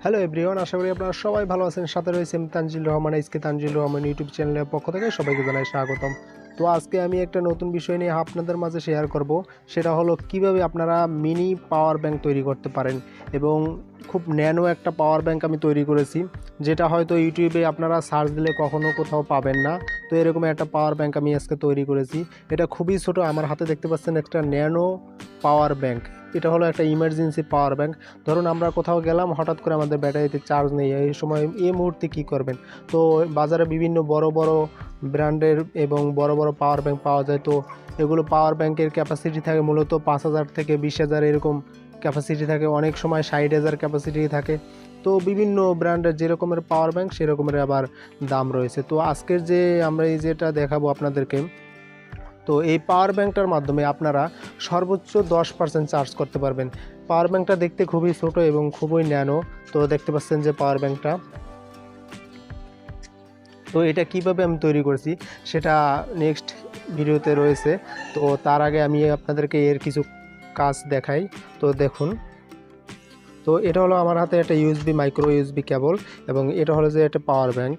Hello everyone, আশা করি আপনারা সবাই ভালো আছেন। সাথে রয়েছে তানজিল রহমান, এসকে তানজিল রহমান ইউটিউব চ্যানেলের পক্ষ থেকে সবাইকে জানাই স্বাগতম। তো আজকে আমি একটা নতুন বিষয় নিয়ে আপনাদের মাঝে শেয়ার করব। সেটা হলো কিভাবে আপনারা মিনি পাওয়ার ব্যাংক তৈরি করতে পারেন, এবং খুব ন্যানো একটা পাওয়ার ব্যাংক আমি তৈরি করেছি, যেটা হয়তো ইউটিউবে আপনারা সার্চ দিলে কখনো কোথাও পাবেন না। তো এরকম একটা পাওয়ার ব্যাংক আমি আজকে তৈরি করেছি। এটা খুবই ছোট, আমার হাতে দেখতে পাচ্ছেন একটা ন্যানো পাওয়ার ব্যাংক। এটা হলো একটা ইমার্জেন্সি পাওয়ার ব্যাংক। ধরুন আমরা কোথাও গেলাম, হঠাৎ করে আমাদের ব্যাটারিতে চার্জ নেই, এই সময় এই মুহূর্তে কী করবেন? তো বাজারে বিভিন্ন বড় বড় ব্র্যান্ডের এবং বড় বড় পাওয়ার ব্যাংক পাওয়া যায়। তো এগুলো পাওয়ার ব্যাংকের ক্যাপাসিটি থাকে মূলত 5,000 থেকে 20,000 এরকম ক্যাপাসিটি থাকে, অনেক সময় 60,000 ক্যাপাসিটি থাকে। তো বিভিন্ন ব্র্যান্ডের যেরকমের পাওয়ার ব্যাংক সেরকমের আবার দাম রয়েছে। তো আজকের যে আমরা এই যেটা দেখাবো আপনাদেরকে, তো এই পাওয়ার ব্যাংকটার মাধ্যমে আপনারা সর্বোচ্চ 10% চার্জ করতে পারবেন। পাওয়ার ব্যাংকটা দেখতে খুবই ছোট এবং খুবই ন্যানো। তো দেখতে পাচ্ছেন যে পাওয়ার ব্যাংকটা, তো এটা কিভাবে আমি তৈরি করেছি সেটা নেক্সট ভিডিওতে রয়েছে। তো তার আগে আমি আপনাদেরকে এর কিছু কাজ দেখাই। তো দেখুন, তো এটা হলো আমার হাতে একটা ইউএসবি, মাইক্রো ইউএসবি কেবল, এবং এটা হলো যে একটা পাওয়ার ব্যাংক।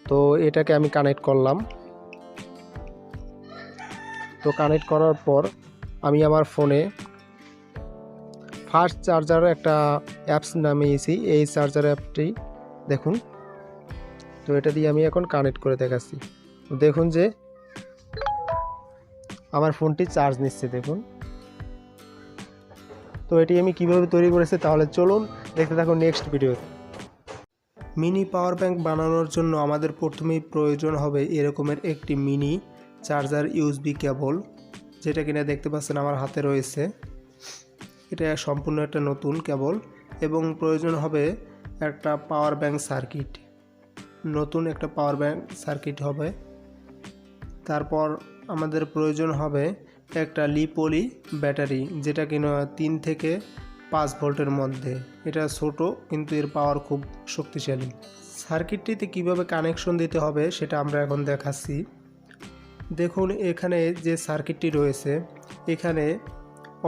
তো এটাকে আমি কানেক্ট করলাম। তো কানেক্ট করার পর আমি আমার ফোনে ফাস্ট চার্জার একটা অ্যাপস নামিয়েছি, এই চার্জার অ্যাপটি দেখুন। তো এটা দিয়ে আমি এখন কানেক্ট করে দেখাচ্ছি। দেখুন যে আমার ফোনটি চার্জ নিচ্ছে, দেখুন। তো এটি আমি কিভাবে তৈরি করেছি তাহলে চলুন দেখতে থাকুন next video. Mini power bank বানানোর জন্য আমাদের প্রথমেই প্রয়োজন হবে এরকমের একটি মিনি চার্জার ইউএসবি কেবল, যেটা কিনা দেখতে পাচ্ছেন আমার হাতে রয়েছে। এটা সম্পূর্ণ একটা নতুন কেবল, এবং প্রয়োজন হবে একটা পাওয়ার ব্যাংক সার্কিট, নতুন একটা পাওয়ার ব্যাংক সার্কিট হবে। তারপর আমাদের প্রয়োজন হবে একটা লিপোলি ব্যাটারি, যেটা কিনা 3 থেকে 5 ভোল্টের মধ্যে। এটা ছোট কিন্তু এর পাওয়ার খুব শক্তিশালী। সার্কিটটিতে কিভাবে কানেকশন দিতে হবে সেটা আমরা এখন দেখাচ্ছি। দেখুন এখানে যে সার্কিটটি রয়েছে, এখানে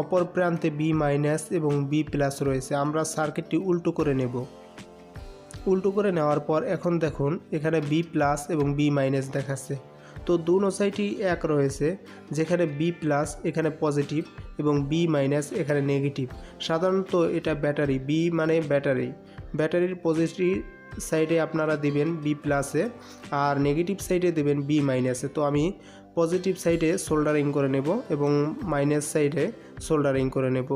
অপর প্রান্তে বি মাইনাস এবং বি প্লাস রয়েছে। আমরা সার্কিটটি উল্টো করে নেব। উল্টো করে নেওয়ার পর এখন দেখুন এখানে বি প্লাস এবং বি মাইনাস দেখাচ্ছে। তো দুনো সাইডই এক রয়েছে, যেখানে বি প্লাস এখানে পজিটিভ এবং বি মাইনাস এখানে নেগেটিভ। সাধারণত এটা ব্যাটারি, বি মানে ব্যাটারি, ব্যাটারির পজিটিভ সাইডে আপনারা দিবেন বি প্লাসে, আর নেগেটিভ সাইডে দেবেন বি মাইনাসে। তো আমি পজিটিভ সাইডে সোল্ডারিং করে নেব এবং মাইনাস সাইডে সোল্ডারিং করে নেব।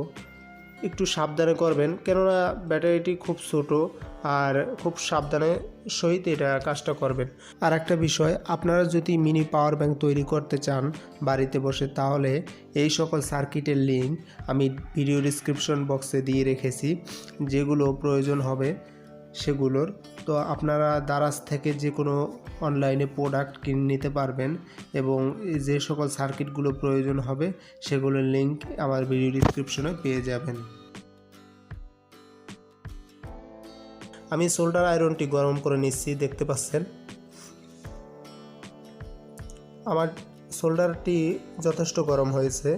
একটু সাবধানে করবেন, কেননা ব্যাটারিটি খুব ছোট, আর খুব সাবধানে সহিত এটা কাজটা করবেন। আর একটা বিষয়, আপনারা যদি মিনি পাওয়ার ব্যাংক তৈরি করতে চান বাড়িতে বসে, তাহলে এই সকল সার্কিটের লিঙ্ক আমি ভিডিও ডিসক্রিপশন বক্সে দিয়ে রেখেছি, যেগুলো প্রয়োজন হবে সেগুলোর। তো আপনারা দারাজ থেকে যে কোনো অনলাইনে প্রোডাক্ট কিনে নিতে পারবেন, এবং যে সকল সার্কিটগুলো প্রয়োজন হবে সেগুলোর লিঙ্ক আমার ভিডিও ডিসক্রিপশনে পেয়ে যাবেন। আমি সোল্ডার আয়রনটি গরম করে নিচ্ছি, দেখতে পাচ্ছেন আমার সোল্ডারটি যথেষ্ট গরম হয়েছে।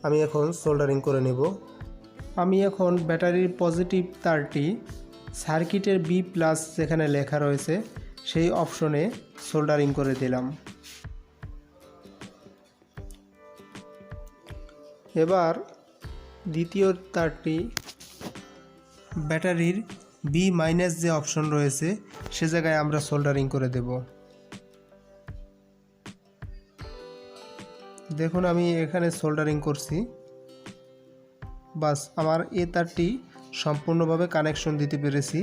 আমি এখন সোল্ডারিং করে নেব। আমি এখন ব্যাটারির পজিটিভ তারটি সার্কিটের বি প্লাস যেখানে লেখা রয়েছে সেই অপশনে সোল্ডারিং করে দিলাম। এবার দ্বিতীয় তারটি ব্যাটারির বি মাইনাস যে অপশন রয়েছে সে জায়গায় আমরা সোল্ডারিং করে দেব। দেখুন আমি এখানে সোল্ডারিং করছি। বাস আমার এ তারটি সম্পূর্ণভাবে কানেকশন দিতে পেরেছি।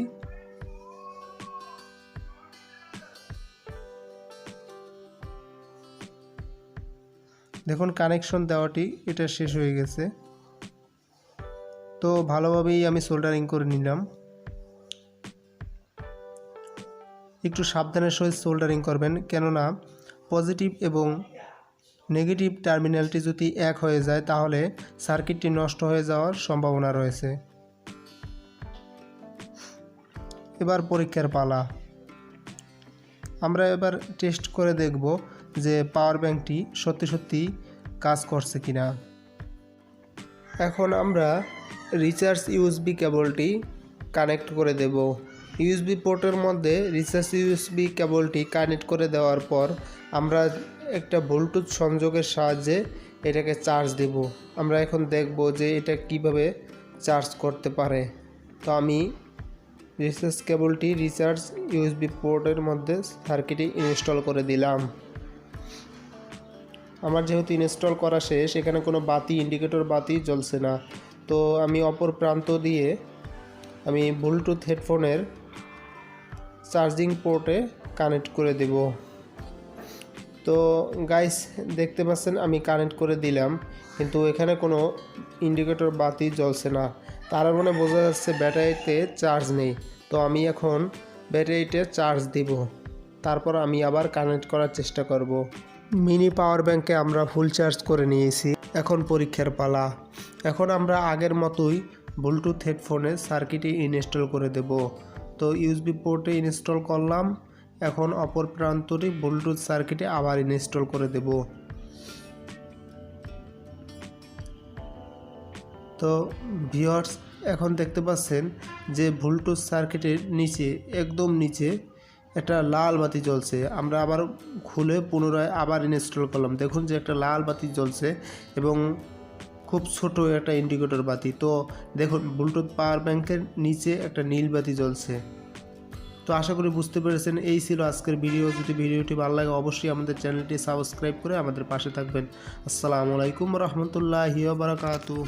দেখুন কানেকশন দেওয়াটি এটা শেষ হয়ে গেছে। তো ভালোভাবেই আমি সোল্ডারিং করে নিলাম। একটু সাবধানের সহিত সোল্ডারিং করবেন, কেননা পজিটিভ এবং নেগেটিভ টার্মিনালটি যদি এক হয়ে যায় তাহলে সার্কিটটি নষ্ট হয়ে যাওয়ার সম্ভাবনা রয়েছে। এবার পরীক্ষার পালা। আমরা এবার টেস্ট করে দেখব যে পাওয়ার ব্যাংকটি সত্যি সত্যি কাজ করছে কিনা। এখন আমরা রিচার্জ ইউএসবি কেবলটি কানেক্ট করে দেব। ইউএসবি পোর্টের মধ্যে রিচার্জ ইউএসবি কেবলটি কানেক্ট করে দেওয়ার পর আমরা একটা ব্লুটুথ সংযোগের সাহায্যে এটাকে চার্জ দেব। আমরা এখন দেখব যে এটা কিভাবে চার্জ করতে পারে। তো আমি রিচার্জ কেবলটি রিচার্জ ইউএসবি পোর্টের মধ্যে সার্কিটে ইনস্টল করে দিলাম। আমার যেহেতু ইনস্টল করা শেষ, এখানে কোনো বাতি ইন্ডিকেটর বাতি জ্বলছে না। তো আমি অপর প্রান্ত দিয়ে আমি ব্লুটুথ হেডফোনের চার্জিং পোর্টে কানেক্ট করে দেব। তো গাইস দেখতে পাচ্ছেন আমি কানেক্ট করে দিলাম, কিন্তু এখানে কোনো ইন্ডিকেটর বাতি জ্বলছে না। তার মানে বোঝা যাচ্ছে ব্যাটারিতে চার্জ নেই। তো আমি এখন ব্যাটারিতে চার্জ দিব, তারপর আমি আবার কানেক্ট করার চেষ্টা করব। মিনি পাওয়ার ব্যাংকে আমরা ফুল চার্জ করে নিয়েছি। এখন পরীক্ষার পালা। এখন আমরা আগের মতোই ব্লুটুথ হেডফোনে সার্কিটে ইনস্টল করে দেব। তো ইউএসবি পোর্টে ইনস্টল করলাম। এখন অপর প্রান্তটি ব্লুটুথ সার্কিটে আবার ইনস্টল করে দেব। তো ভিউয়ার্স এখন দেখতে পাচ্ছেন যে ব্লুটুথ সার্কিটের নিচে, একদম নিচে একটা লাল বাতি জ্বলছে। আমরা আবার খুলে পুনরায় আবার ইনস্টল করলাম। দেখুন যে একটা লাল বাতি জ্বলছে এবং খুব ছোট একটা ইন্ডিকেটর বাতি। তো দেখুন ব্লুটুথ পাওয়ার ব্যাংকের নিচে একটা নীল বাতি জ্বলছে। তো আশা করি বুঝতে পেরেছেন। এই ছিল আজকের ভিডিও। যদি ভিডিওটি ভালো লাগে অবশ্যই আমাদের চ্যানেলটি সাবস্ক্রাইব করে আমাদের পাশে থাকবেন। আসসালামু আলাইকুম রহমতুল্লাহি ওয়া বারাকাতুহু।